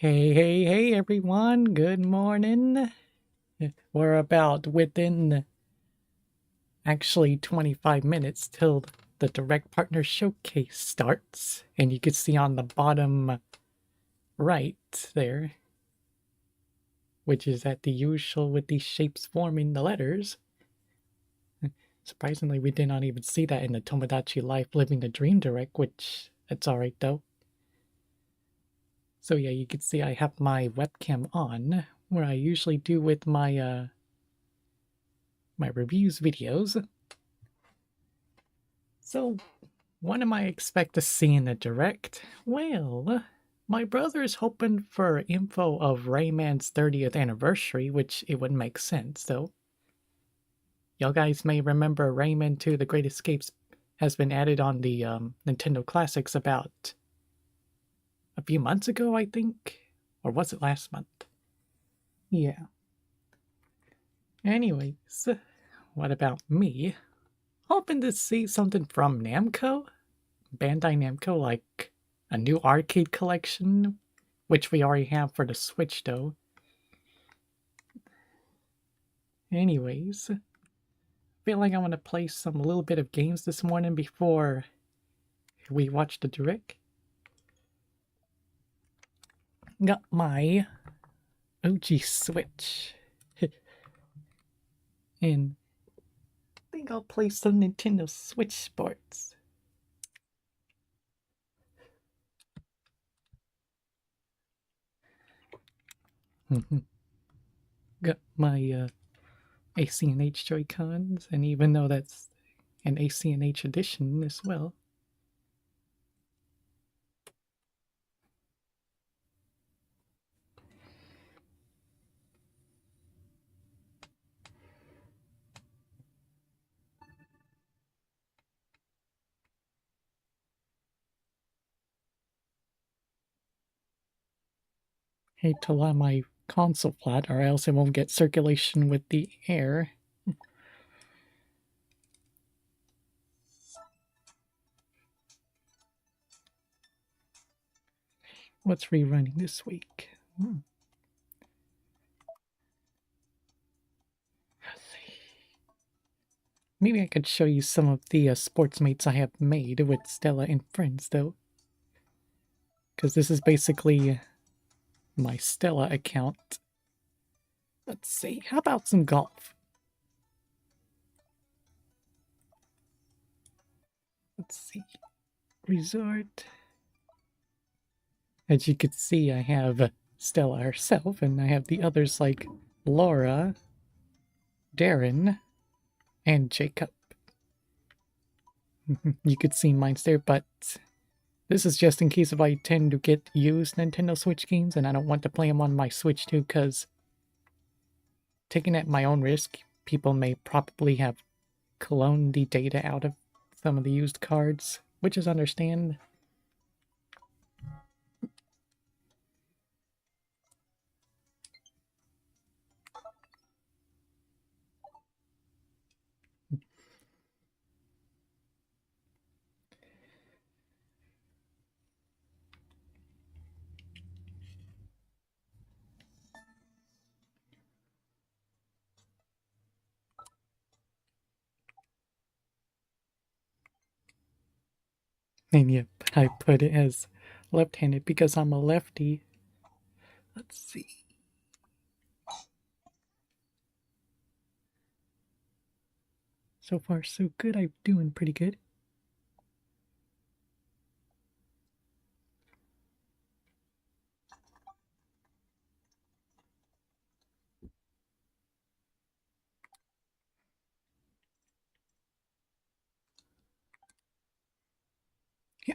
Hey, everyone. Good morning. We're about within actually 25 minutes till the Direct Partner Showcase starts. And you can see on the bottom right there, which is at the usual with these shapes forming the letters. Surprisingly, we did not even see that in the Tomodachi Life Living the Dream Direct, which it's alright though. So yeah, you can see I have my webcam on, where I usually do with my my reviews videos. So, what am I expect to see in the direct? Well, my brother's hoping for info of Rayman's 30th anniversary, which it would make sense, though. Y'all guys may remember Rayman 2 The Great Escapes has been added on the Nintendo Classics about a few months ago, I think. Or was it last month? Yeah. Anyways, what about me? Hoping to see something from Namco? Bandai Namco, like a new arcade collection, which we already have for the Switch, though. Anyways, feel like I want to play some little bit of games this morning before we watch the direct. Got my OG Switch. And I think I'll play some Nintendo Switch Sports. Got my AC and H Joy-Cons, and even though that's an AC and H edition as well. Hate to let my console flat, or else it won't get circulation with the air. What's rerunning this week? Let's see. Maybe I could show you some of the sports mates I have made with Stella and friends, though. Because this is basically my Stella account. Let's see, how about some golf? Let's see. Resort. As you can see, I have Stella herself, and I have the others like Laura, Darren, and Jacob. You could see mine's there, but this is just in case if I tend to get used Nintendo Switch games and I don't want to play them on my Switch too, because taking at my own risk, people may probably have cloned the data out of some of the used cards, which is understand. And yep, I put it as left-handed because I'm a lefty. Let's see. So far, so good. I'm doing pretty good. Yeah.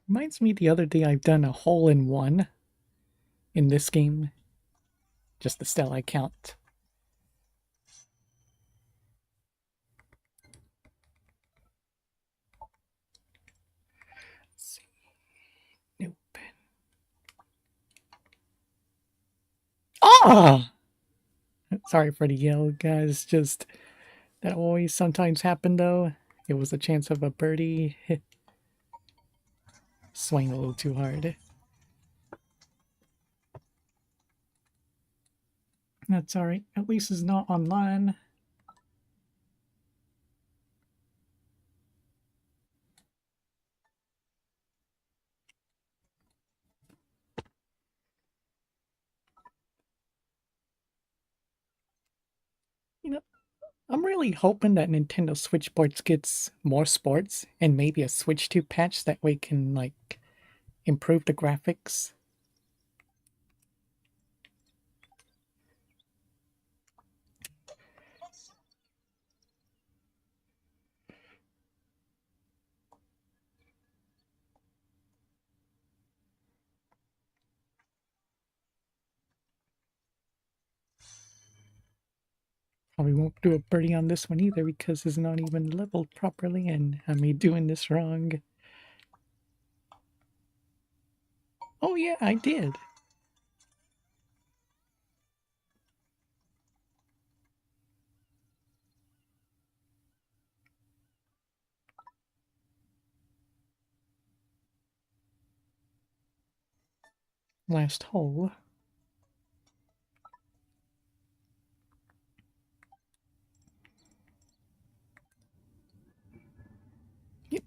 Reminds me the other day I've done a hole-in-one in this game. Just the Stella account. Let's see. Nope. Ah! Sorry for the yell, guys. Just that always sometimes happen though. It was a chance of a birdie. Swing a little too hard. That's alright. At least it's not online. You know, I'm really hoping that Nintendo Switch Sports gets more sports and maybe a Switch 2 patch that way can like improve the graphics. Probably won't do a birdie on this one either because it's not even leveled properly and I may doing this wrong. Oh yeah, I did. Last hole. Yep.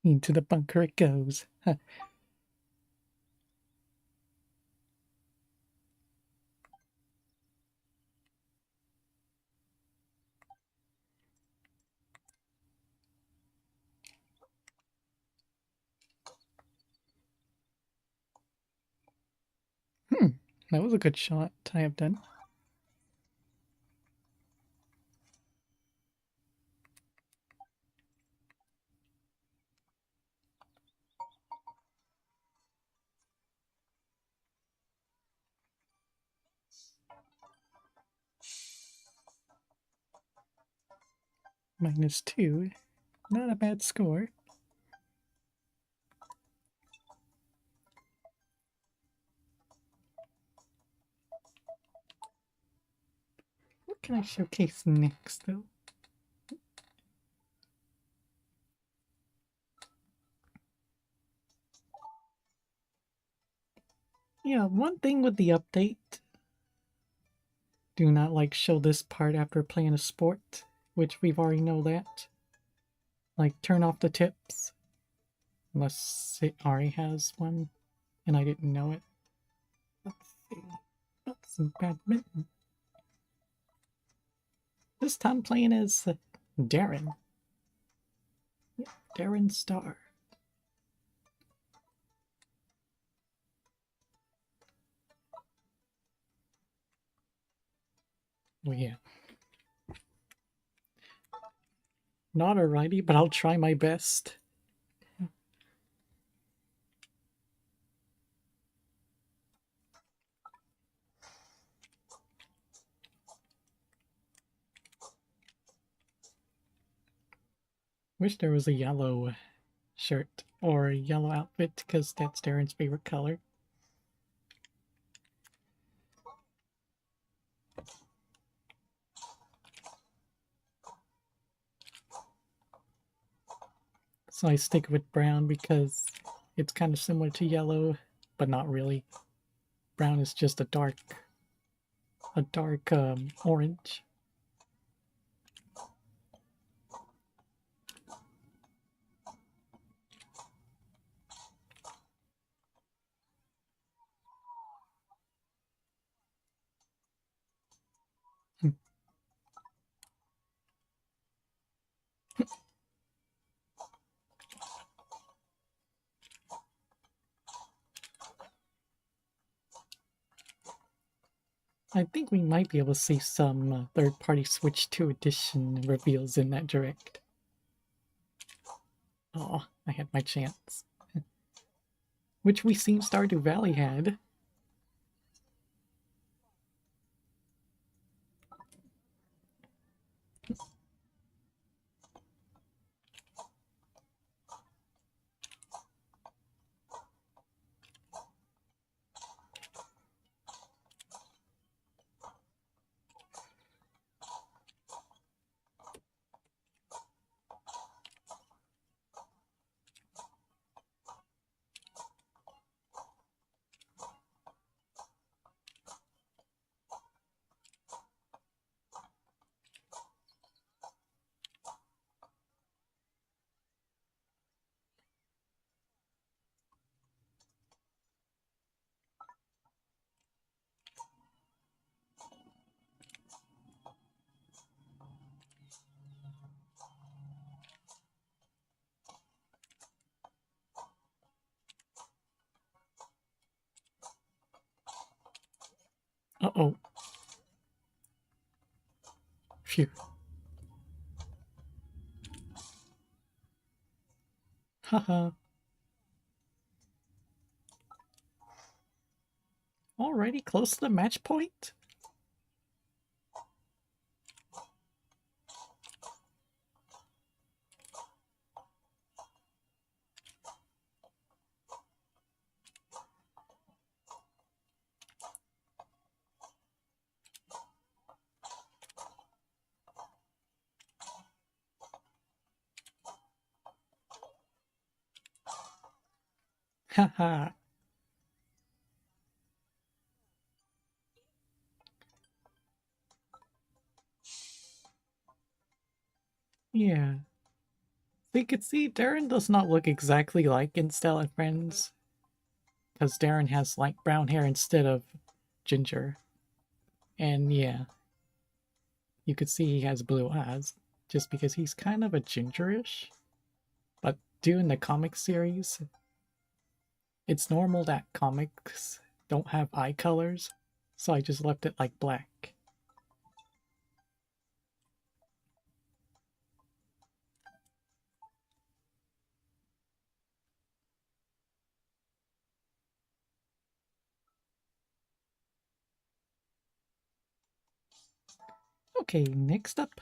Into the bunker it goes. Huh. That was a good shot I have done. -2. Not a bad score. What can I showcase next, though? Yeah, one thing with the update, do not like show this part after playing a sport, which we've already know that. Like turn off the tips, unless it already has one and I didn't know it. Let's see. That's some badminton. This time playing as Darren. Yeah, Darren Star. Well, yeah. Not a righty, but I'll try my best. Wish there was a yellow shirt or a yellow outfit because that's Darren's favorite color. So I stick with brown because it's kind of similar to yellow, but not really. Brown is just a dark orange. I think we might be able to see some third-party Switch 2 edition reveals in that direct. Oh, I had my chance. Which we seen Stardew Valley had. Uh-oh. Phew. Haha. Already close to the match point? Haha. Yeah. So you can see Darren does not look exactly like in Stella Friends. Because Darren has light brown hair instead of ginger. And yeah, you could see he has blue eyes. Just because he's kind of a gingerish. But doing the comic series, it's normal that comics don't have eye colors. So I just left it like black. Okay, next up.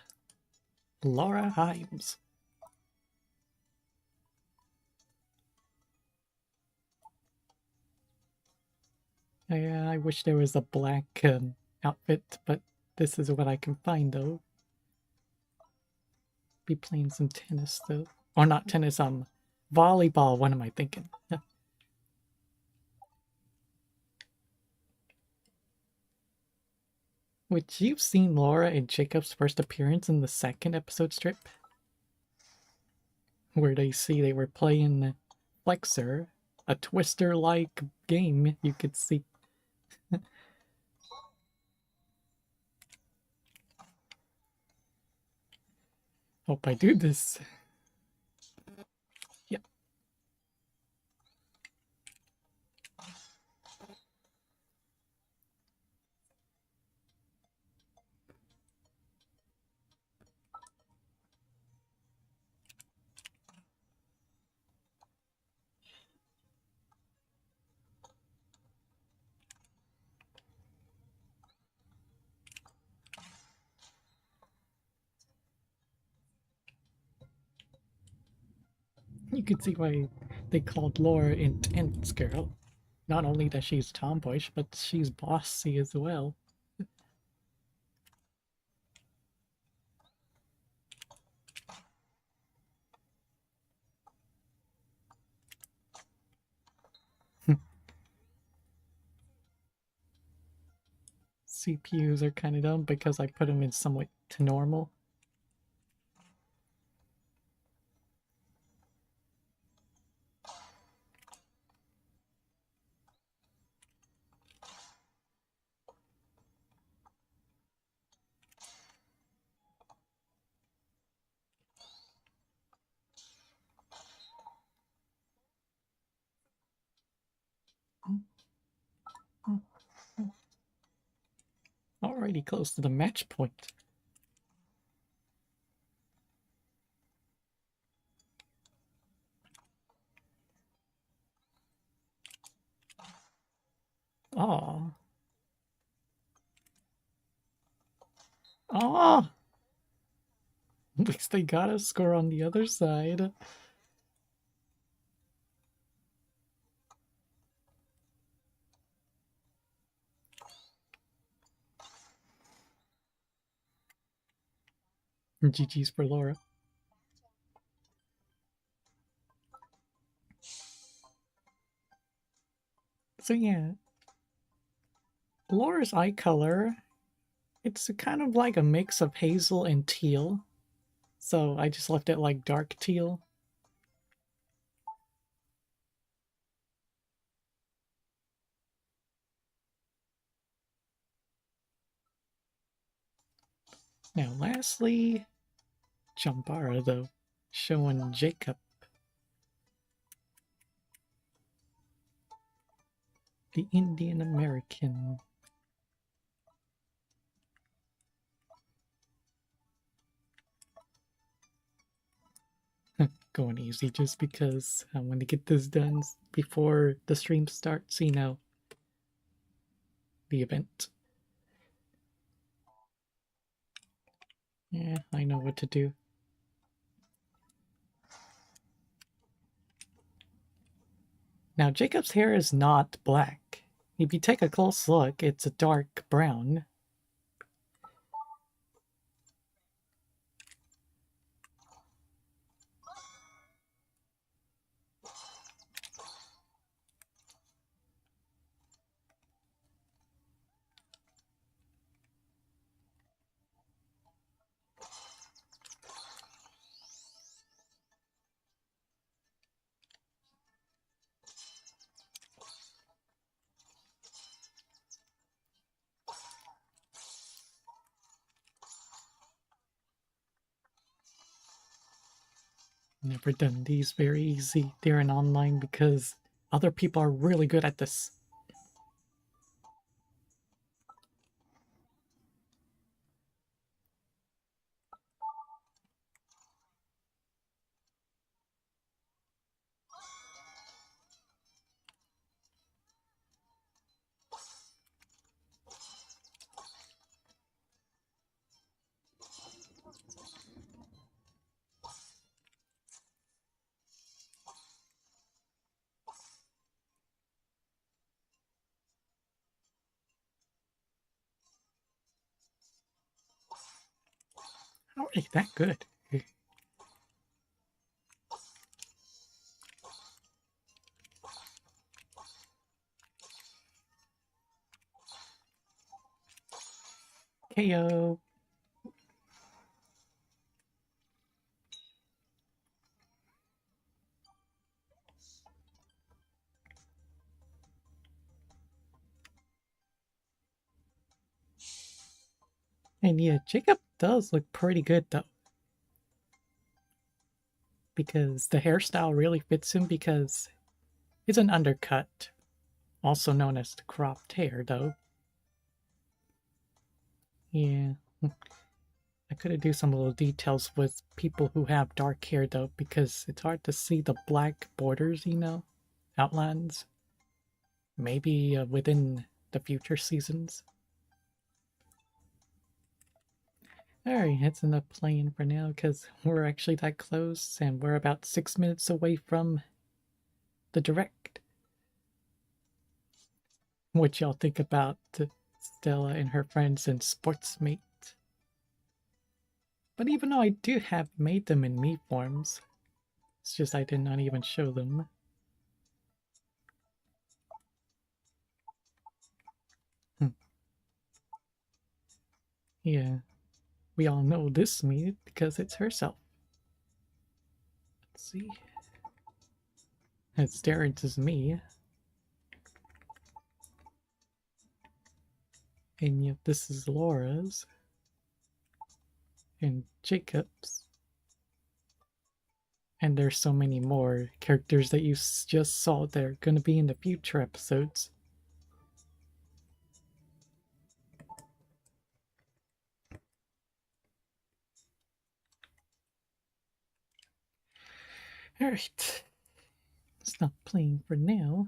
Laura Himes. I wish there was a black outfit, but this is what I can find though. Be playing some tennis though. Or not tennis, volleyball. What am I thinking? Which you've seen Laura and Jacob's first appearance in the second episode strip, where they were playing Flexer, a Twister-like game. You could see. Hope I do this. Yeah. You can see why they called Laura Intense Girl. Not only that she's tomboyish, but she's bossy as well. CPUs are kind of dumb because I put them in somewhat to normal. Already close to the match point. Aw. Aw! At least they got a score on the other side. GG's for Laura. So yeah, Laura's eye color, it's kind of like a mix of hazel and teal. So I just left it like dark teal. Now lastly, Chambara though, showing Jacob, the Indian American. Going easy just because I want to get this done before the stream starts, the event. Yeah, I know what to do. Now, Jacob's hair is not black. If you take a close look, it's a dark brown. Never done these very easy. They're in online because other people are really good at this. Really that good. KO. And yeah, Jacob does look pretty good though. Because the hairstyle really fits him because it's an undercut, also known as the cropped hair though. Yeah. I could do some little details with people who have dark hair though, because it's hard to see the black borders, outlines. Maybe within the future seasons. Alright, that's enough playing for now because we're actually that close and we're about 6 minutes away from the direct. What y'all think about Stella and her friends and Sportsmate? But even though I do have made them in me forms, it's just I did not even show them. Yeah, we all know this me because it's herself. Let's see. It's Darren's is me. And yet this is Laura's. And Jacob's. And there's so many more characters that you just saw that are going to be in the future episodes. Alright. Stop playing for now.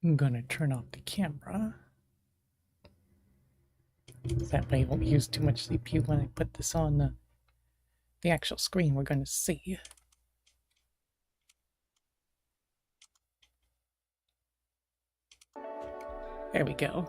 I'm gonna turn off the camera. That way it won't use too much CPU when I put this on the actual screen we're gonna see. There we go.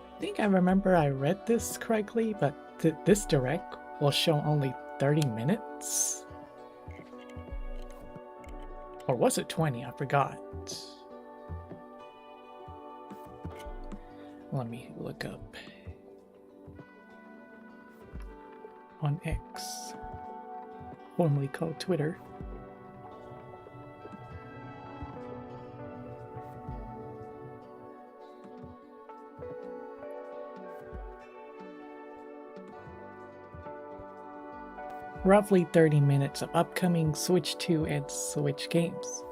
I think I remember I read this correctly, but this direct will show only 30 minutes? Or was it 20? I forgot. Let me look up. On X, formerly called Twitter. Roughly 30 minutes of upcoming Switch 2 and Switch games.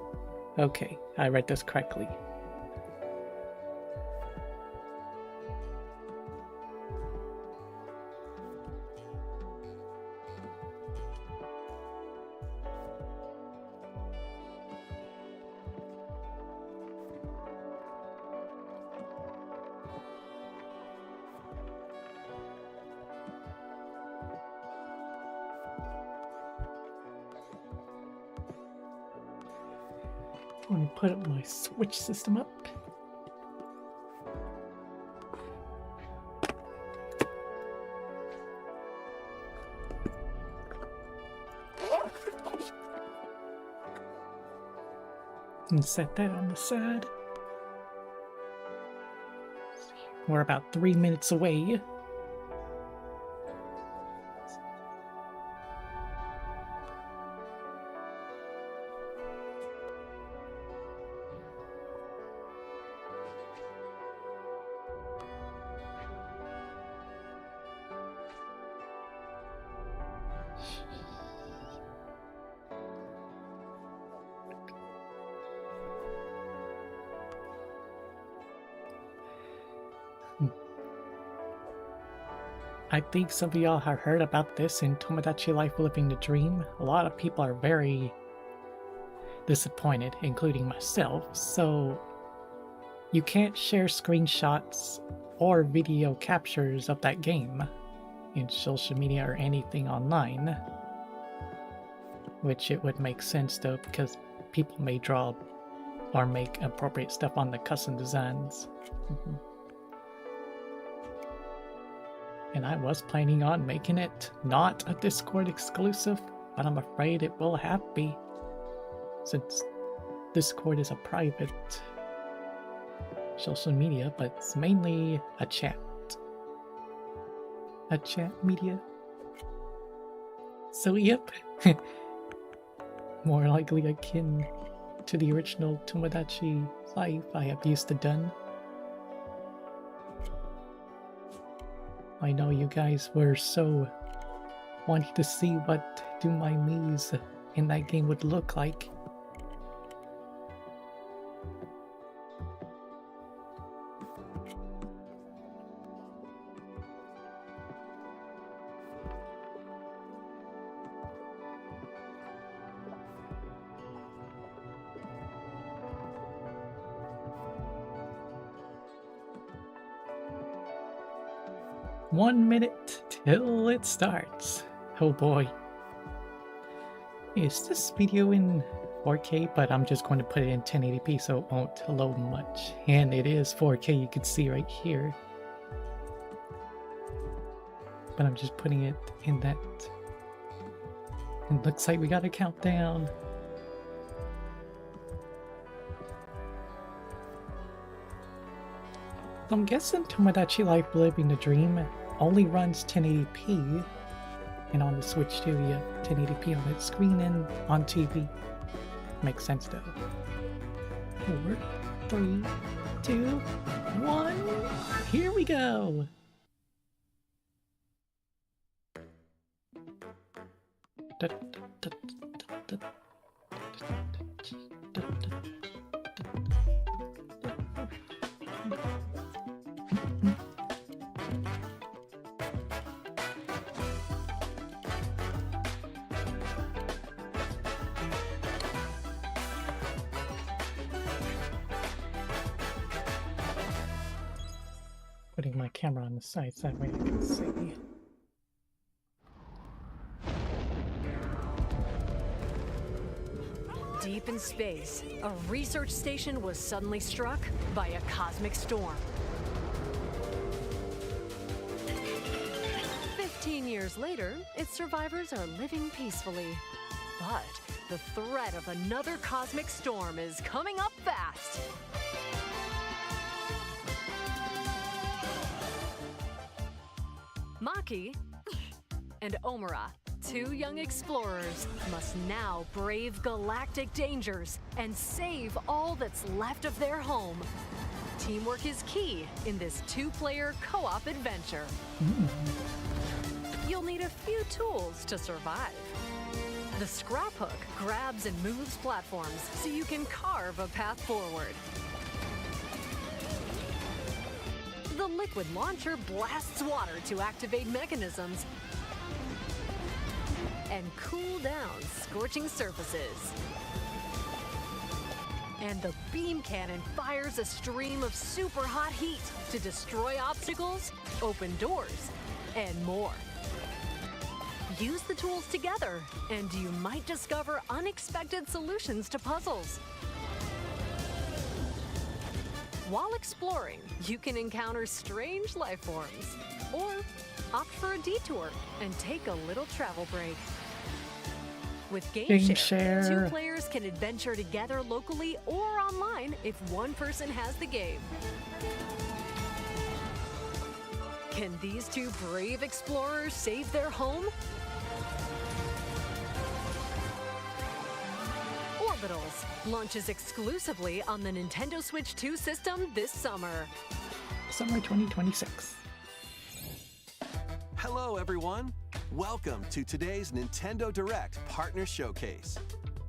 Okay, I read this correctly. I'm gonna put up my Switch system up. And set that on the side. We're about 3 minutes away. I think some of y'all have heard about this in Tomodachi Life Living the Dream. A lot of people are very disappointed, including myself, so you can't share screenshots or video captures of that game in social media or anything online. Which it would make sense though, because people may draw or make appropriate stuff on the custom designs. And I was planning on making it not a Discord exclusive, but I'm afraid it will have to be, since Discord is a private social media, but it's mainly a chat media. So yep, more likely akin to the original Tomodachi Life I have used to done. I know you guys were so wanting to see what Do My Me's in that game would look like. One minute till it starts. Oh boy. Is this video in 4K? But I'm just going to put it in 1080p so it won't load much. And it is 4K, you can see right here. But I'm just putting it in that. It looks like we got a countdown. I'm guessing Tomodachi Life Living the Dream only runs 1080p, and on the Switch too, yeah, 1080p on its screen and on TV. Makes sense though. 4, 3, 2, 1, here we go! Putting my camera on the side so that way I can see. Deep in space, a research station was suddenly struck by a cosmic storm. 15 years later, its survivors are living peacefully. But the threat of another cosmic storm is coming up fast. Maki and Omura, two young explorers, must now brave galactic dangers and save all that's left of their home. Teamwork is key in this two-player co-op adventure. You'll need a few tools to survive. The scrap hook grabs and moves platforms so you can carve a path forward. The liquid launcher blasts water to activate mechanisms and cool down scorching surfaces. And the beam cannon fires a stream of super hot heat to destroy obstacles, open doors, and more. Use the tools together, and you might discover unexpected solutions to puzzles. While exploring, you can encounter strange life forms, or opt for a detour and take a little travel break. With Game Share, two players can adventure together locally or online if one person has the game. Can these two brave explorers save their home? Orbitals launches exclusively on the Nintendo Switch 2 system this summer. Summer 2026. Hello, everyone. Welcome to today's Nintendo Direct Partner Showcase.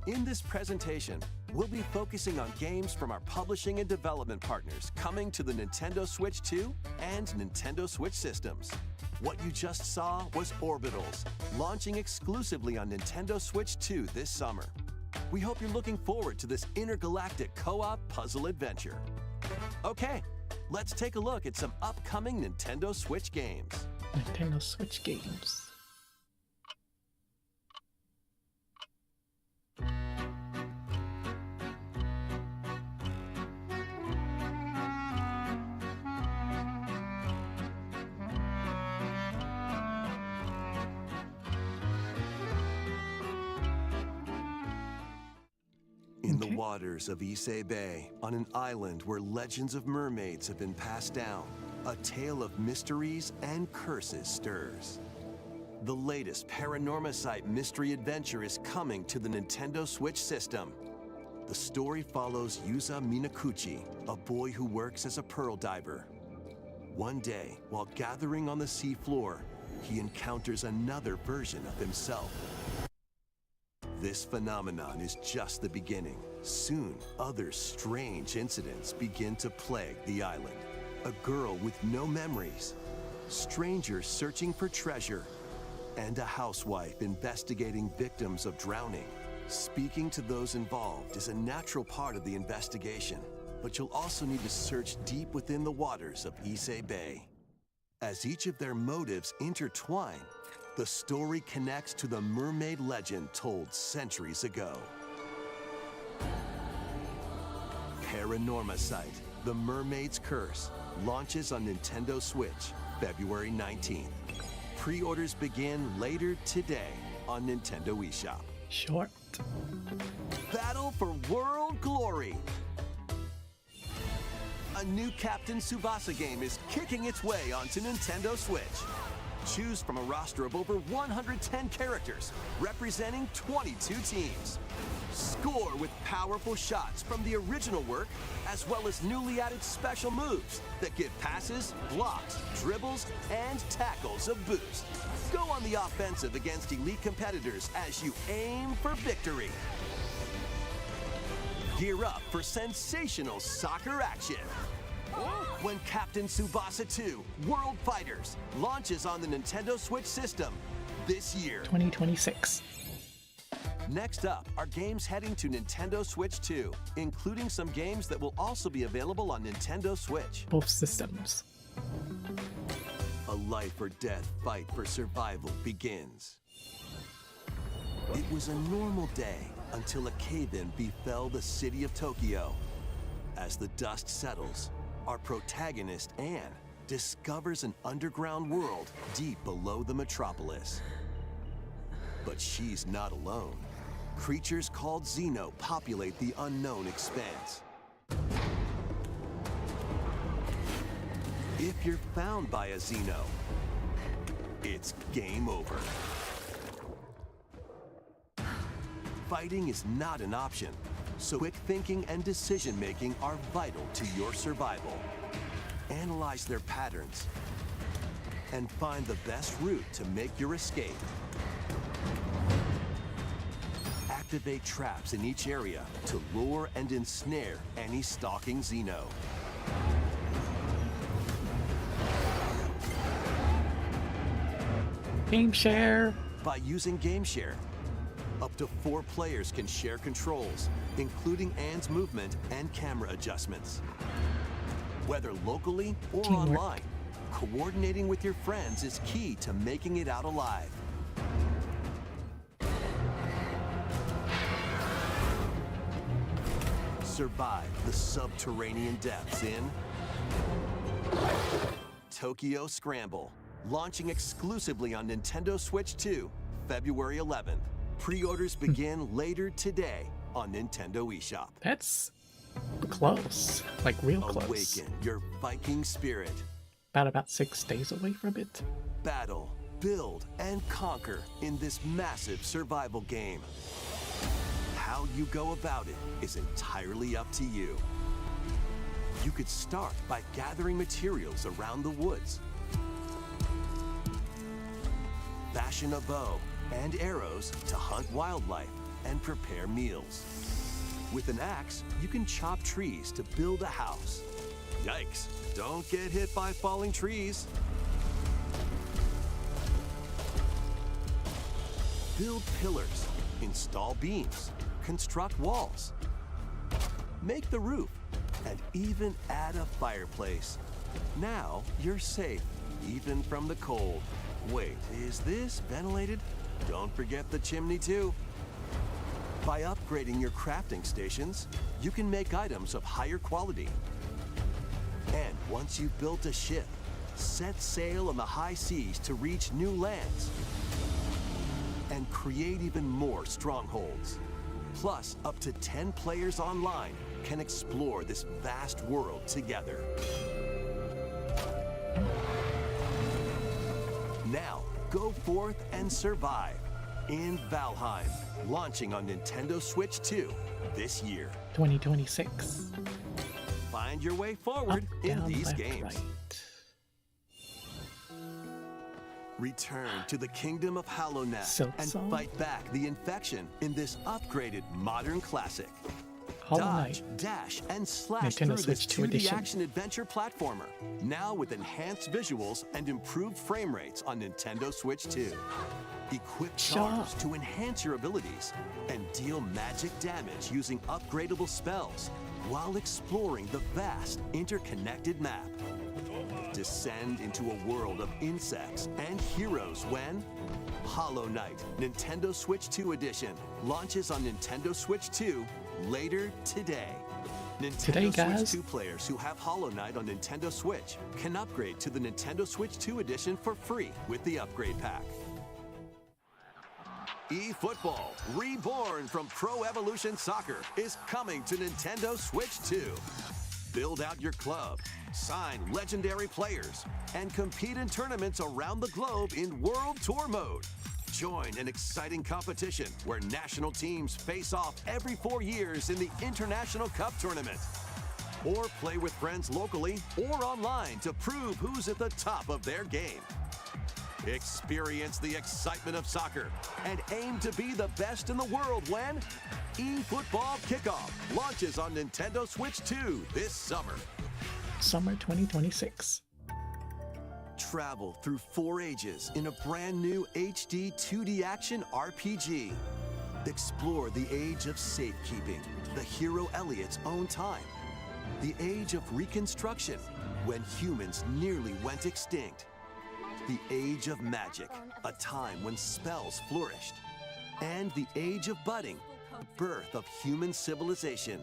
In this presentation, we'll be focusing on games from our publishing and development partners coming to the Nintendo Switch 2 and Nintendo Switch systems. What you just saw was Orbitals, launching exclusively on Nintendo Switch 2 this summer. We hope you're looking forward to this intergalactic co-op puzzle adventure. Okay, let's take a look at some upcoming Nintendo Switch games. Nintendo Switch games. In the waters of Issei Bay, on an island where legends of mermaids have been passed down, a tale of mysteries and curses stirs. The latest Paranormacite mystery adventure is coming to the Nintendo Switch system. The story follows Yuza Minakuchi, a boy who works as a pearl diver. One day, while gathering on the seafloor, he encounters another version of himself. This phenomenon is just the beginning. Soon, other strange incidents begin to plague the island. A girl with no memories, strangers searching for treasure, and a housewife investigating victims of drowning. Speaking to those involved is a natural part of the investigation, but you'll also need to search deep within the waters of Issei Bay. As each of their motives intertwine, the story connects to the mermaid legend told centuries ago. Paranormacite, The Mermaid's Curse, launches on Nintendo Switch February 19th. Pre-orders begin later today on Nintendo eShop. Short. Battle for World Glory! A new Captain Tsubasa game is kicking its way onto Nintendo Switch. Choose from a roster of over 110 characters representing 22 teams. Score with powerful shots from the original work, as well as newly added special moves that give passes, blocks, dribbles, and tackles a boost. Go on the offensive against elite competitors as you aim for victory. Gear up for sensational soccer action when Captain Tsubasa 2 World Fighters launches on the Nintendo Switch system this year. 2026. Next up are games heading to Nintendo Switch 2, including some games that will also be available on Nintendo Switch. Both systems. A life or death fight for survival begins. It was a normal day until a cave-in befell the city of Tokyo. As the dust settles, our protagonist, Anne, discovers an underground world deep below the metropolis. But she's not alone. Creatures called Xeno populate the unknown expanse. If you're found by a Xeno, it's game over. Fighting is not an option, so quick thinking and decision-making are vital to your survival. Analyze their patterns and find the best route to make your escape. Activate traps in each area to lure and ensnare any stalking Xeno. Game share. By using Game Share, up to 4 players can share controls, including Anne's movement and camera adjustments. Whether locally or Teamwork. online, coordinating with your friends is key to making it out alive. Survive the subterranean depths in Tokyo Scramble, launching exclusively on Nintendo Switch 2, February 11th. Pre-orders begin later today on Nintendo eShop. That's close. Like real close. Awaken your Viking spirit. About 6 days away from it. Battle, build, and conquer in this massive survival game. How you go about it is entirely up to you. You could start by gathering materials around the woods. Fashion a bow and arrows to hunt wildlife and prepare meals. With an axe, you can chop trees to build a house. Yikes, don't get hit by falling trees. Build pillars, install beams, construct walls, make the roof, and even add a fireplace. Now you're safe, even from the cold. Wait, is this ventilated? Don't forget the chimney too. By upgrading your crafting stations, you can make items of higher quality. And once you've built a ship, set sail on the high seas to reach new lands and create even more strongholds. Plus, up to 10 players online can explore this vast world together. Now, go forth and survive in Valheim, launching on Nintendo Switch 2 this year. 2026. Find your way forward Up, in down, these left, games. right. Return to the kingdom of Hallownet Silk and Song? fight back the infection in this upgraded modern classic. Hollow Dodge, Knight. dash, and slash Nintendo through this Switch 2 2D edition. action-adventure platformer. Now with enhanced visuals and improved frame rates on Nintendo Switch 2. Equip charms Shut up. to enhance your abilities and deal magic damage using upgradable spells while exploring the vast interconnected map. Descend into a world of insects and heroes when Hollow Knight Nintendo Switch 2 Edition launches on Nintendo Switch 2 later today. Today, Nintendo guys. Switch 2 players who have Hollow Knight on Nintendo Switch can upgrade to the Nintendo Switch 2 Edition for free with the upgrade pack. eFootball, reborn from Pro Evolution Soccer, is coming to Nintendo Switch 2. Build out your club, sign legendary players, and compete in tournaments around the globe in World Tour mode. Join an exciting competition where national teams face off every 4 years in the International Cup Tournament. Or play with friends locally or online to prove who's at the top of their game. Experience the excitement of soccer and aim to be the best in the world when eFootball Kickoff launches on Nintendo Switch 2 this summer. Summer 2026. Travel through 4 ages in a brand new HD 2D action RPG. Explore the age of safekeeping, the hero Elliot's own time. The age of reconstruction, when humans nearly went extinct. The age of magic, a time when spells flourished. And the age of budding, the birth of human civilization.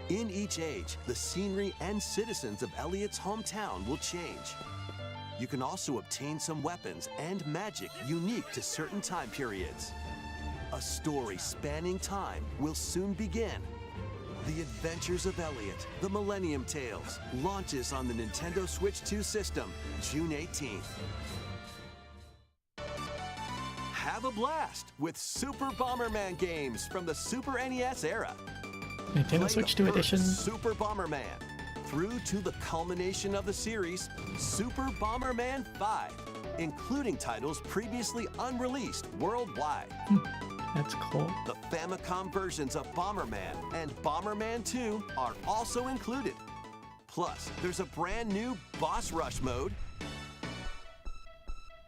In each age, the scenery and citizens of Elliot's hometown will change. You can also obtain some weapons and magic unique to certain time periods. A story spanning time will soon begin. The Adventures of Elliot, The Millennium Tales, launches on the Nintendo Switch 2 system, June 18th. Have a blast with Super Bomberman games from the Super NES era. Nintendo Play Switch the 2 first Edition. Super Bomberman through to the culmination of the series, Super Bomberman 5, including titles previously unreleased worldwide. That's cool. The Famicom versions of Bomberman and Bomberman 2 are also included. Plus, there's a brand new Boss Rush mode,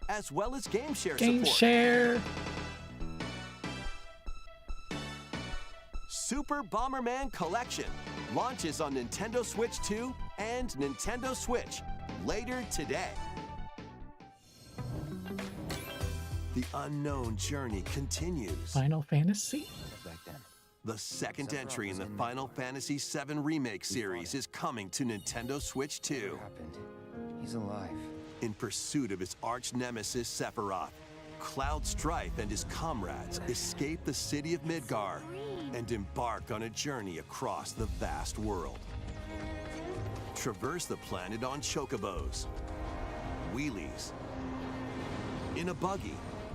as well as Game Share Game support. Share. Super Bomberman Collection launches on Nintendo Switch 2 and Nintendo Switch later today. The unknown journey continues. Final Fantasy. The second entry in the Final Fantasy VII Remake series is coming to Nintendo Switch 2. He's alive. In pursuit of his arch nemesis Sephiroth, Cloud Strife and his comrades escape the city of Midgar and embark on a journey across the vast world. Traverse the planet on chocobos, wheelies, in a buggy,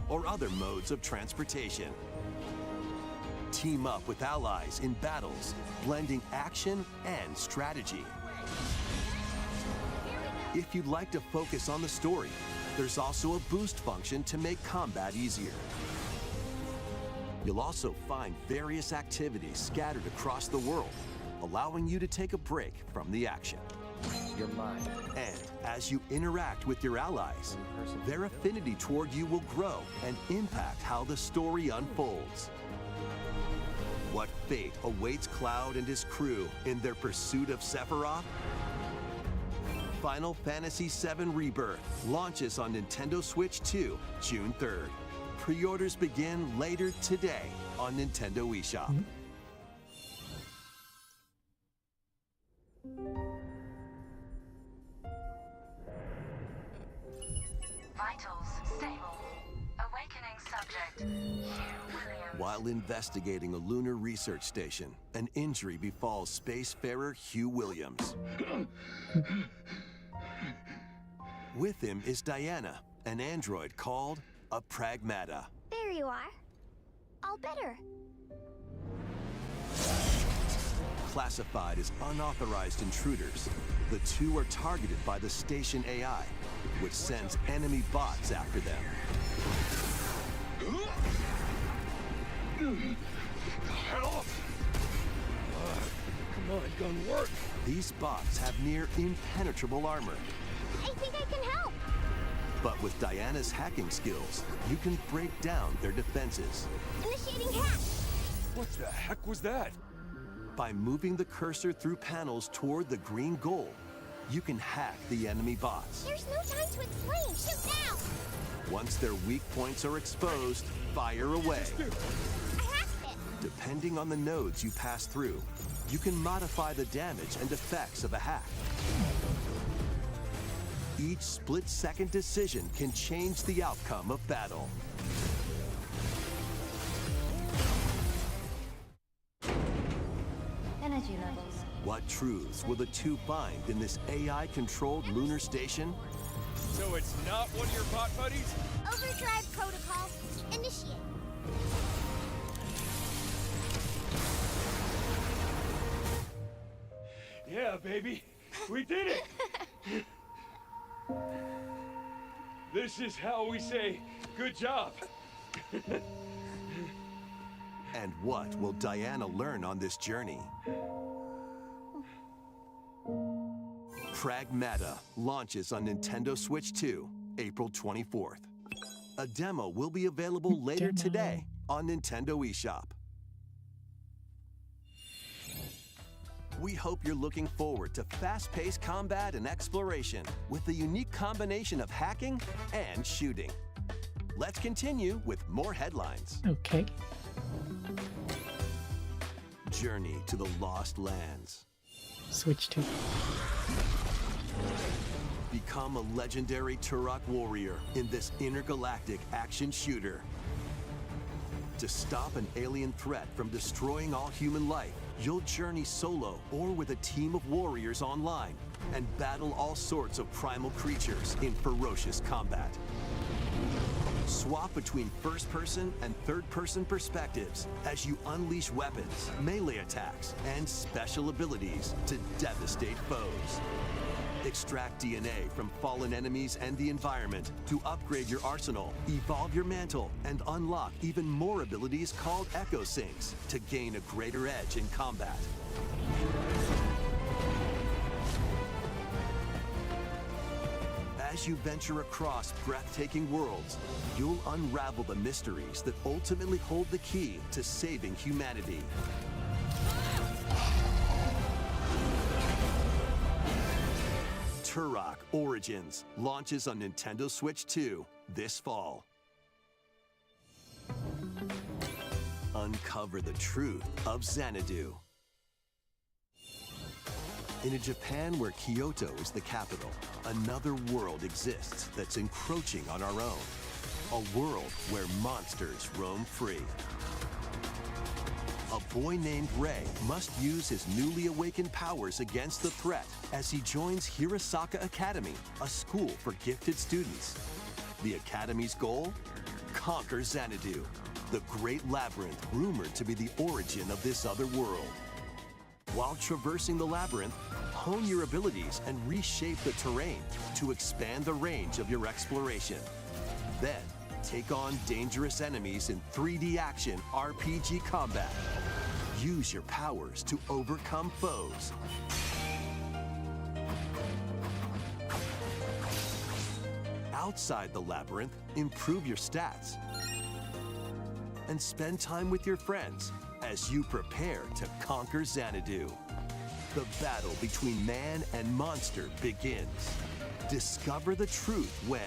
or other modes of transportation. Team up with allies in battles, blending action and strategy. If you'd like to focus on the story, there's also a boost function to make combat easier. You'll also find various activities scattered across the world, allowing you to take a break from the action. You're mine. And as you interact with your allies, their affinity toward you will grow and impact how the story unfolds. What fate awaits Cloud and his crew in their pursuit of Sephiroth? Final Fantasy VII Rebirth launches on Nintendo Switch 2, June 3rd. Pre-orders begin later today on Nintendo eShop. Vitals stable. Awakening subject, Hugh Williams. While investigating a lunar research station, an injury befalls spacefarer Hugh Williams. With him is Diana, an android called a pragmata. There you are. All better. Classified as unauthorized intruders, the two are targeted by the station AI, which sends enemy bots after them. Help! Come on, gun work. These bots have near impenetrable armor. I think I can help. But with Diana's hacking skills, you can break down their defenses. Initiating hack. What the heck was that? By moving the cursor through panels toward the green goal, you can hack the enemy bots. There's no time to explain. Shoot now. Once their weak points are exposed, fire away. I hacked it. Depending on the nodes you pass through, you can modify the damage and effects of a hack. Each split-second decision can change the outcome of battle. Energy levels. What truths will the two find in this AI-controlled lunar station? So it's not one of your bot buddies? Overdrive protocol. Initiate. Yeah, baby. We did it! This is how we say, good job. And what will Diana learn on this journey? Pragmata launches on Nintendo Switch 2, April 24th. A demo will be available later today on Nintendo eShop. We hope you're looking forward to fast-paced combat and exploration with the unique combination of hacking and shooting. Let's continue with more headlines. Okay. Journey to the Lost Lands. Switch to. Become a legendary Turok warrior in this intergalactic action shooter. To stop an alien threat from destroying all human life, you'll journey solo or with a team of warriors online and battle all sorts of primal creatures in ferocious combat. Swap between first-person and third-person perspectives as you unleash weapons, melee attacks, and special abilities to devastate foes. Extract DNA from fallen enemies and the environment to upgrade your arsenal, evolve your mantle, and unlock even more abilities called Echo Syncs to gain a greater edge in combat. As you venture across breathtaking worlds, you'll unravel the mysteries that ultimately hold the key to saving humanity. Turok Origins launches on Nintendo Switch 2 this fall. Uncover the truth of Xanadu. In a Japan where Kyoto is the capital, another world exists that's encroaching on our own. A world where monsters roam free. A boy named Ray must use his newly awakened powers against the threat as he joins Hirosaka Academy, a school for gifted students. The Academy's goal? Conquer Xanadu, the great labyrinth rumored to be the origin of this other world. While traversing the labyrinth, hone your abilities and reshape the terrain to expand the range of your exploration. Then, take on dangerous enemies in 3D action RPG combat. Use your powers to overcome foes. outside the labyrinth, improve your stats, and spend time with your friends as you prepare to conquer Xanadu. The battle between man and monster begins. Discover the truth when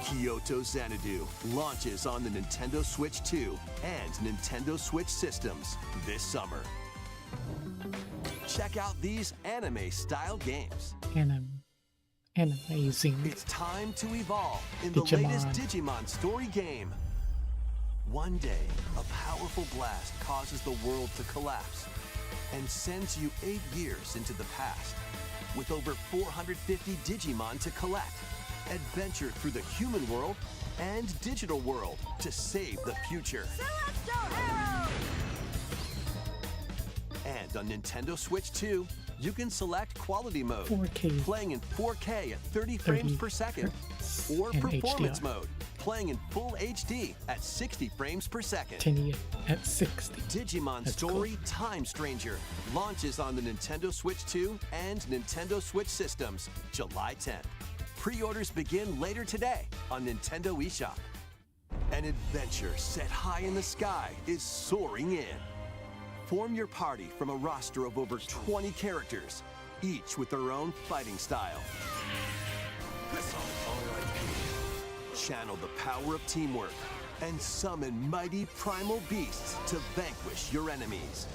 Kyoto Xanadu launches on the Nintendo Switch 2 and Nintendo Switch systems this summer. Check out these anime-style games. Amazing. It's time to evolve in the Digimon. latest Digimon story game. One day, a powerful blast causes the world to collapse and sends you 8 years into the past. With over 450 Digimon to collect, adventure through the human world and digital world to save the future. And on Nintendo Switch 2, you can select quality mode, 4K. playing in 4K at 30 frames per second, or and performance HDR. mode, playing in full HD at 60 frames per second. 10 at 60. Digimon That's Story cool. Time Stranger launches on the Nintendo Switch 2 and Nintendo Switch systems July 10th. Pre-orders begin later today on Nintendo eShop. An adventure set high in the sky is soaring in. Form your party from a roster of over 20 characters, each with their own fighting style. Channel the power of teamwork and summon mighty primal beasts to vanquish your enemies.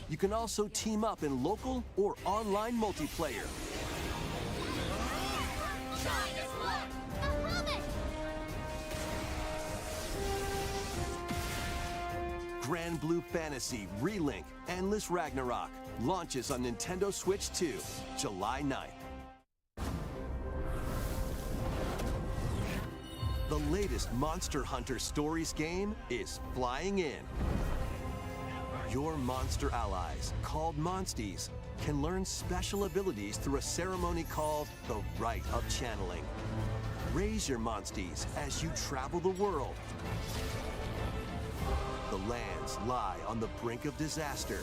You can also team up in local or online multiplayer. Grand Blue Fantasy Relink Endless Ragnarok launches on Nintendo Switch 2, July 9th. The latest Monster Hunter Stories game is flying in. Your monster allies, called Monsties, can learn special abilities through a ceremony called the Rite of Channeling. Raise your Monsties as you travel the world. The lands lie on the brink of disaster.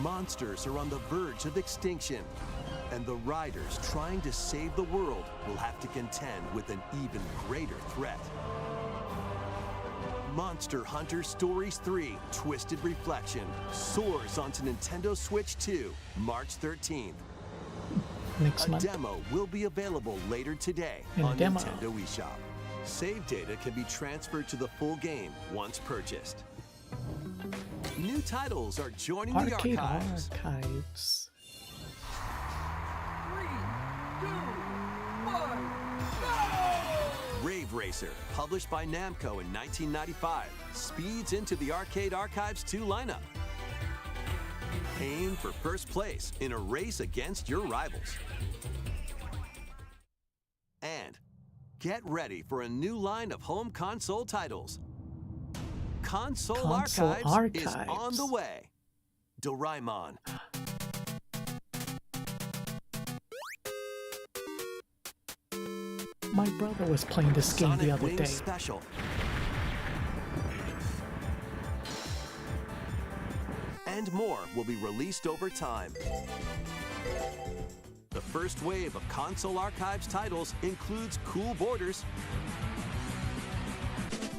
Monsters are on the verge of extinction. And the riders trying to save the world will have to contend with an even greater threat. Monster Hunter Stories 3 Twisted Reflection soars onto Nintendo Switch 2, March 13th. Next A month. demo will be available later today And a on demo. Nintendo eShop. Save data can be transferred to the full game once purchased. New titles are joining the Arcade archives. Archives. Rave Racer, published by Namco in 1995, speeds into the Arcade Archives 2 lineup. Aim for first place in a race against your rivals. And get ready for a new line of home console titles. Console Archives is on the way. Doraemon. My brother was playing this game Sonic the other Wings day. Special. And more will be released over time. The first wave of Console Archives titles includes Cool Borders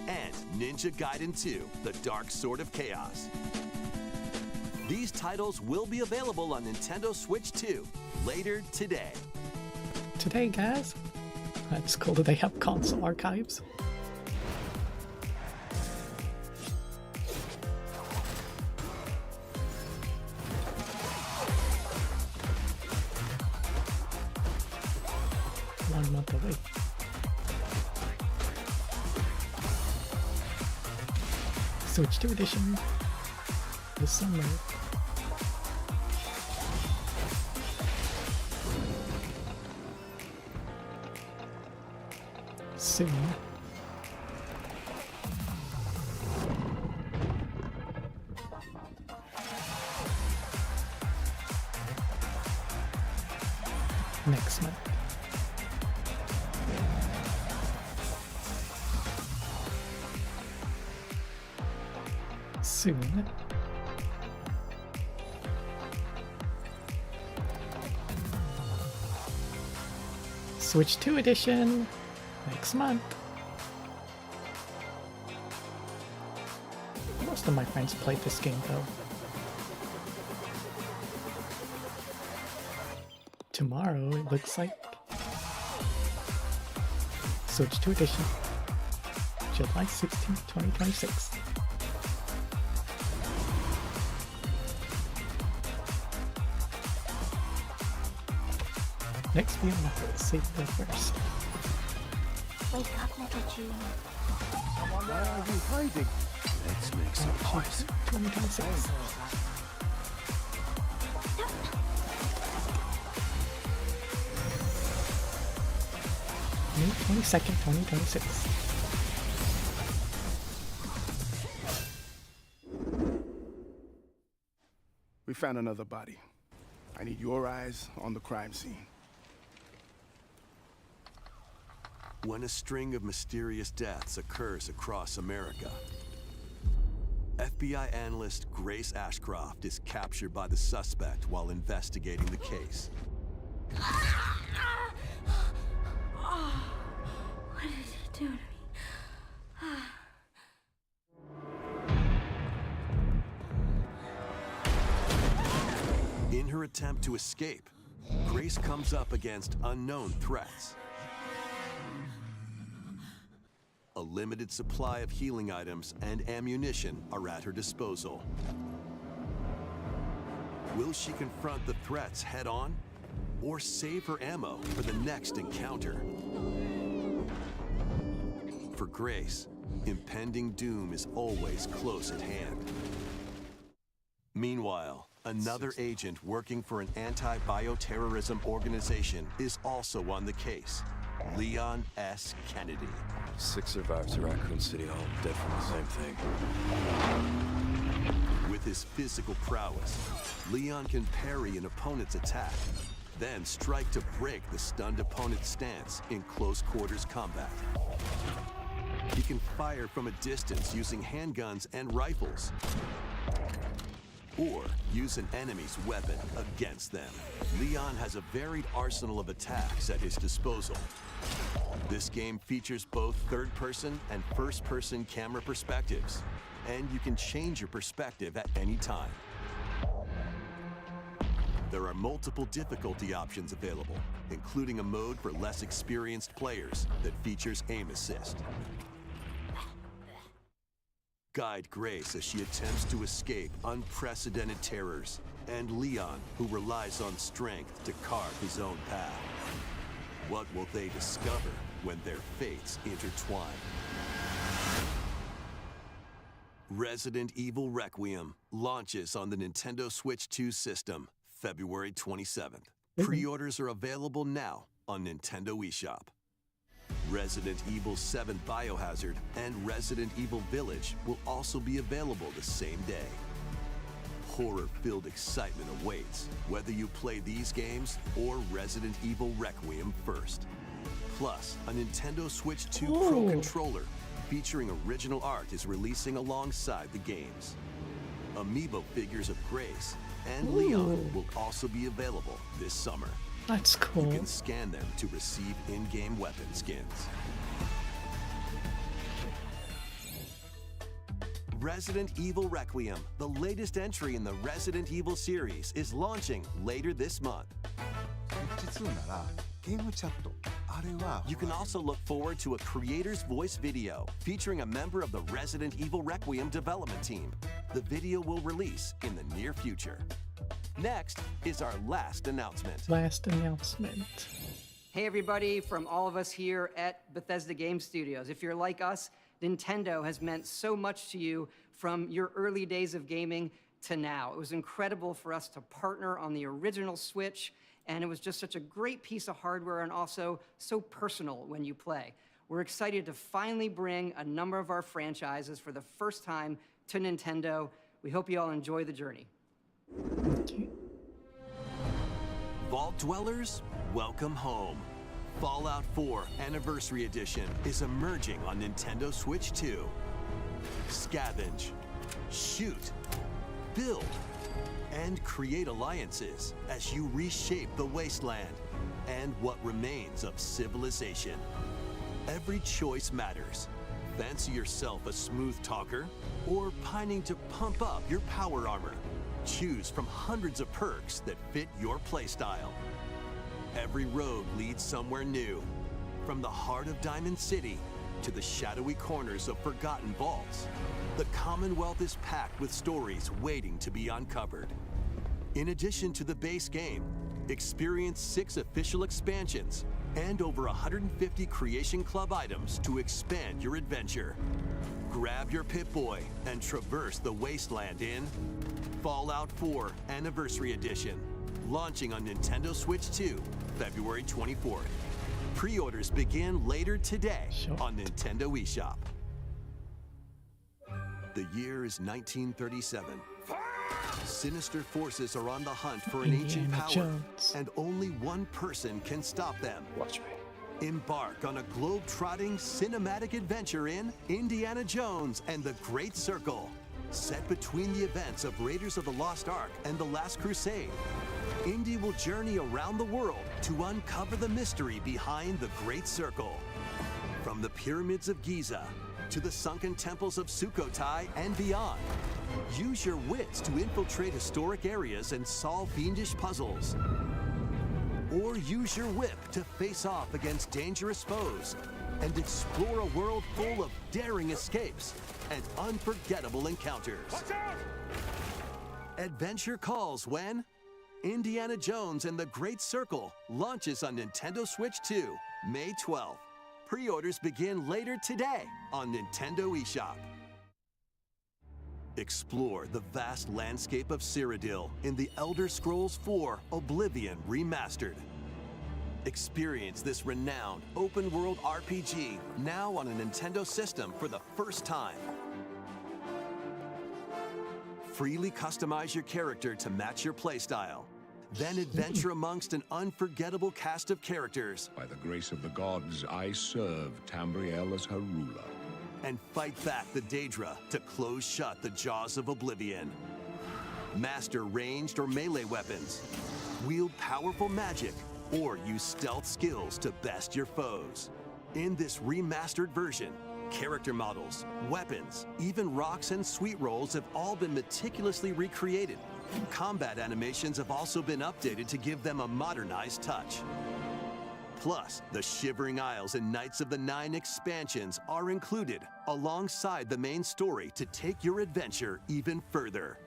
and Ninja Gaiden 2, The Dark Sword of Chaos. These titles will be available on Nintendo Switch 2 later today. Today, guys. That's cool that they have console archives. One month away. Switch 2 edition this summer. Soon. Next month. Soon. Switch 2 edition next month. Most of my friends played this game though. Tomorrow it looks like Switch 2 edition, July 16th, 2026. Next video, let's save that first. Wake up, little June. Why are you hiding? Let's make some noise. 2026. May 22nd, 2026. We found another body. I need your eyes on the crime scene. When a string of mysterious deaths occurs across America, FBI analyst Grace Ashcroft is captured by the suspect while investigating the case. What did he do to me? In her attempt to escape, Grace comes up against unknown threats. A limited supply of healing items and ammunition are at her disposal. Will she confront the threats head-on, or save her ammo for the next encounter? For Grace, impending doom is always close at hand. Meanwhile, another agent working for an anti-bioterrorism organization is also on the case, Leon S. Kennedy. 6 survivors at Raccoon City Hall, dead from the same thing. With his physical prowess, Leon can parry an opponent's attack, then strike to break the stunned opponent's stance in close quarters combat. He can fire from a distance using handguns and rifles, or use an enemy's weapon against them. Leon has a varied arsenal of attacks at his disposal. This game features both third-person and first-person camera perspectives, and you can change your perspective at any time. There are multiple difficulty options available, including a mode for less experienced players that features aim assist. Guide Grace as she attempts to escape unprecedented terrors, and Leon, who relies on strength to carve his own path. What will they discover when their fates intertwine? Resident Evil Requiem launches on the Nintendo Switch 2 system February 27th. Pre-orders are available now on Nintendo eShop. Resident Evil 7 Biohazard and Resident Evil Village will also be available the same day. Horror-filled excitement awaits, whether you play these games or Resident Evil Requiem first. Plus, a Nintendo Switch 2 Pro controller featuring original art is releasing alongside the games. Amiibo figures of Grace and Leon will also be available this summer. That's cool. You can scan them to receive in-game weapon skins. Resident Evil Requiem, the latest entry in the Resident Evil series, is launching later this month. You can also look forward to a creator's voice video featuring a member of the Resident Evil Requiem development team. The video will release in the near future. Next is our last announcement. Hey everybody, from all of us here at Bethesda Game Studios. If you're like us, Nintendo has meant so much to you from your early days of gaming to now. It was incredible for us to partner on the original Switch, and it was just such a great piece of hardware and also so personal when you play. We're excited to finally bring a number of our franchises for the first time to Nintendo. We hope you all enjoy the journey. Vault Dwellers, welcome home. Fallout 4 Anniversary Edition is emerging on Nintendo Switch 2. Scavenge, shoot, build, and create alliances as you reshape the wasteland. and what remains of civilization. Every choice matters. Fancy yourself a smooth talker or pining to pump up your power armor? Choose from hundreds of perks that fit your playstyle. Every road leads somewhere new. From the heart of Diamond City to the shadowy corners of forgotten vaults, the Commonwealth is packed with stories waiting to be uncovered. In addition to the base game, experience 6 official expansions and over 150 Creation Club items to expand your adventure. Grab your Pip-Boy and traverse the wasteland in Fallout 4 Anniversary Edition, launching on Nintendo Switch 2, February 24th. Pre-orders begin later today on Nintendo eShop. The year is 1937. Sinister forces are on the hunt for an ancient power, and only one person can stop them. Watch me. Embark on a globe-trotting cinematic adventure in Indiana Jones and the Great Circle, set between the events of Raiders of the Lost Ark and The Last Crusade. Indy will journey around the world to uncover the mystery behind the Great Circle. From the pyramids of Giza to the sunken temples of Sukhothai and beyond, use your wits to infiltrate historic areas and solve fiendish puzzles. Or use your whip to face off against dangerous foes and explore a world full of daring escapes and unforgettable encounters. Watch out! Adventure calls when Indiana Jones and the Great Circle launches on Nintendo Switch 2, May 12th. Pre-orders begin later today on Nintendo eShop. Explore the vast landscape of Cyrodiil in The Elder Scrolls IV Oblivion Remastered. Experience this renowned open-world RPG now on a Nintendo system for the first time. Freely customize your character to match your playstyle. Then adventure amongst an unforgettable cast of characters. By the grace of the gods, I serve Tamriel as her ruler. And fight back the Daedra to close shut the jaws of Oblivion. Master ranged or melee weapons. Wield powerful magic or use stealth skills to best your foes. In this remastered version, character models, weapons, even rocks and sweet rolls have all been meticulously recreated. Combat animations have also been updated to give them a modernized touch. Plus, the Shivering Isles and Knights of the Nine expansions are included alongside the main story to take your adventure even further.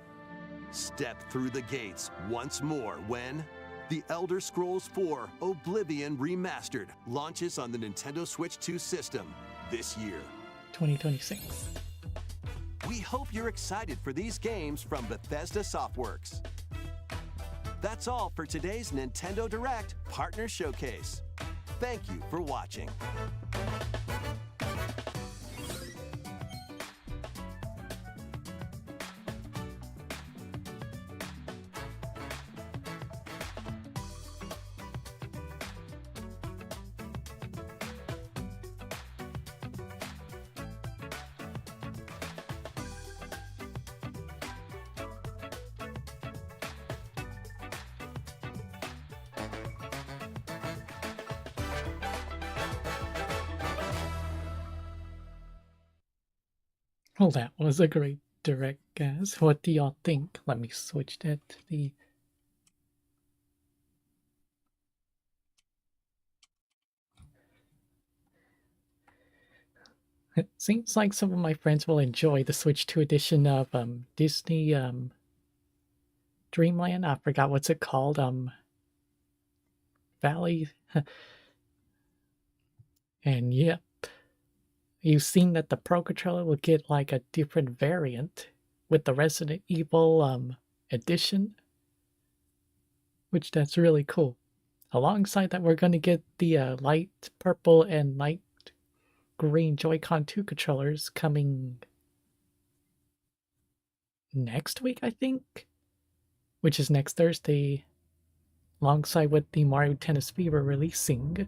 Step through the gates once more when The Elder Scrolls IV Oblivion Remastered launches on the Nintendo Switch 2 system this year. 2026. We hope you're excited for these games from Bethesda Softworks. That's all for today's Nintendo Direct Partner Showcase. Thank you for watching. Well, that was a great direct, guys. What do y'all think? Let me switch that to the... It seems like some of my friends will enjoy the Switch 2 edition of Disney Dreamland. I forgot what's it called. Valley. And yep. You've seen that the Pro Controller will get like a different variant with the Resident Evil edition, which that's really cool. Alongside that, we're going to get the light purple and light green Joy-Con 2 controllers coming next week, I think, which is next Thursday, alongside with the Mario Tennis Fever releasing.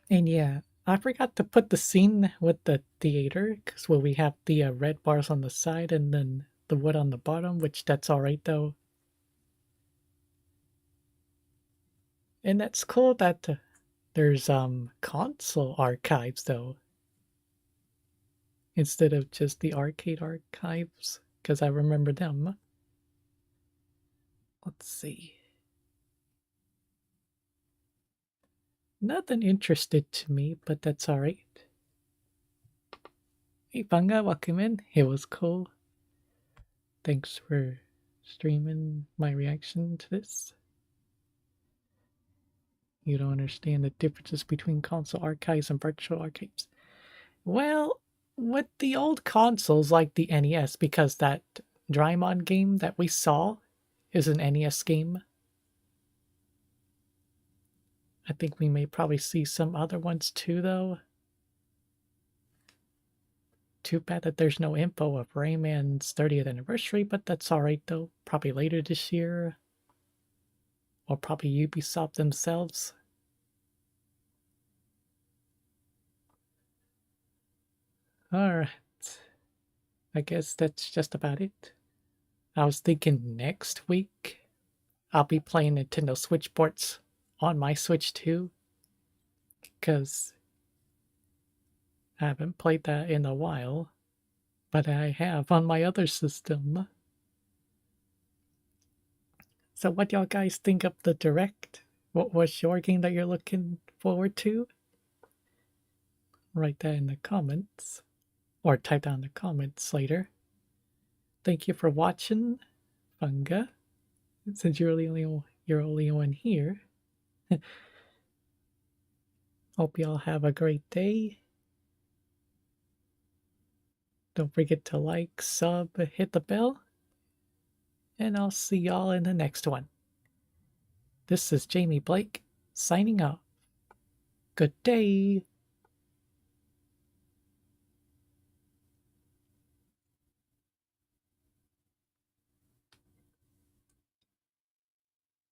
And yeah, I forgot to put the scene with the theater, because we have the red bars on the side and then the wood on the bottom, which that's alright though. And that's cool that there's console archives though, instead of just the arcade archives, because I remember them. Let's see. Nothing interested to me, but that's alright. Hey Bunga, welcome in. It was cool. Thanks for streaming my reaction to this. You don't understand the differences between console archives and virtual archives. Well, with the old consoles like the NES, because that Draimon game that we saw is an NES game. I think we may probably see some other ones too, though. Too bad that there's no info of Rayman's 30th anniversary, but that's alright though. Probably later this year. Or probably Ubisoft themselves. Alright. I guess that's just about it. I was thinking next week I'll be playing Nintendo Switch ports on my Switch too. Because I haven't played that in a while. But I have on my other system. So what y'all guys think of the Direct? What was your game that you're looking forward to? Write that in the comments. Or type down in the comments later. Thank you for watching, Funga. Since you're only one here. Hope y'all have a great day. Don't forget to like, sub, hit the bell. And I'll see y'all in the next one. This is Jamie Blake, signing off. Good day.